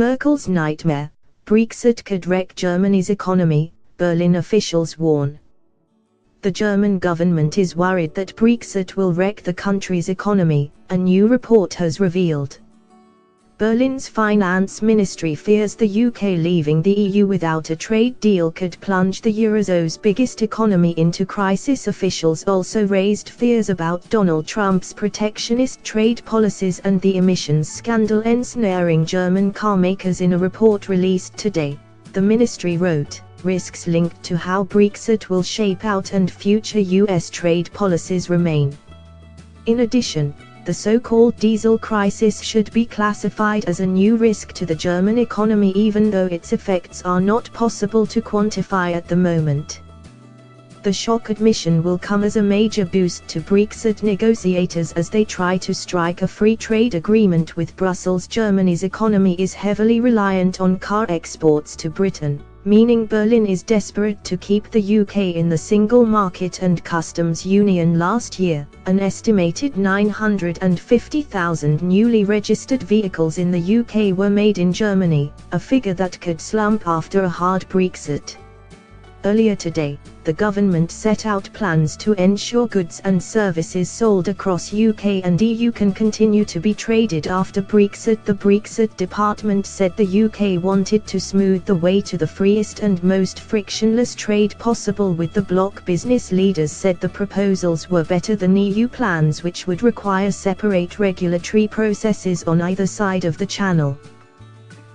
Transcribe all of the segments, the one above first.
Merkel's nightmare. Brexit could wreck Germany's economy, Berlin officials warn. The German government is worried that Brexit will wreck the country's economy, a new report has revealed. Berlin's finance ministry fears the UK leaving the EU without a trade deal could plunge the Eurozone's biggest economy into crisis. Officials also raised fears about Donald Trump's protectionist trade policies and the emissions scandal ensnaring German carmakers. In a report released today, the ministry wrote, risks linked to how Brexit will shape out and future US trade policies remain. In addition, the so-called diesel crisis should be classified as a new risk to the German economy, even though its effects are not possible to quantify at the moment. The shock admission will come as a major boost to Brexit negotiators as they try to strike a free trade agreement with Brussels. Germany's economy is heavily reliant on car exports to Britain, meaning Berlin is desperate to keep the UK in the single market and customs union. Last year, an estimated 950,000 newly registered vehicles in the UK were made in Germany, a figure that could slump after a hard Brexit. Earlier today, the government set out plans to ensure goods and services sold across UK and EU can continue to be traded after Brexit. The Brexit department said the UK wanted to smooth the way to the freest and most frictionless trade possible with the bloc. Business leaders said the proposals were better than EU plans, which would require separate regulatory processes on either side of the Channel.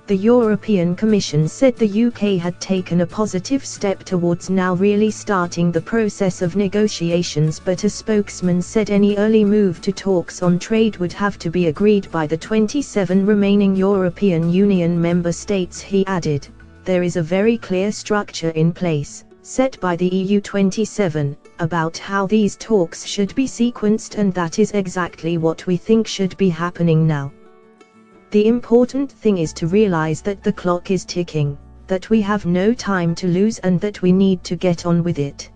The European Commission said the UK had taken a positive step towards now really starting the process of negotiations, but a spokesman said any early move to talks on trade would have to be agreed by the 27 remaining European Union member states. He added, there is a very clear structure in place, set by the EU 27, about how these talks should be sequenced, and that is exactly what we think should be happening now. The important thing is to realize that the clock is ticking, that we have no time to lose and that we need to get on with it.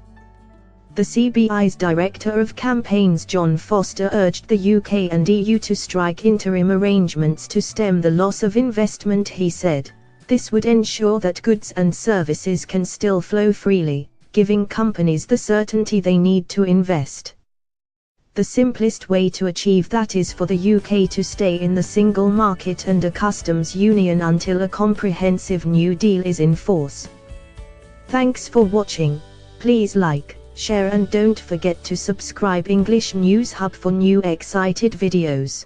The CBI's Director of Campaigns John Foster urged the UK and EU to strike interim arrangements to stem the loss of investment. He said, this would ensure that goods and services can still flow freely, giving companies the certainty they need to invest. The simplest way to achieve that is for the UK to stay in the single market and a customs union until a comprehensive New Deal is in force. Thanks for watching. Please like, share and don't forget to subscribe English News Hub for new excited videos.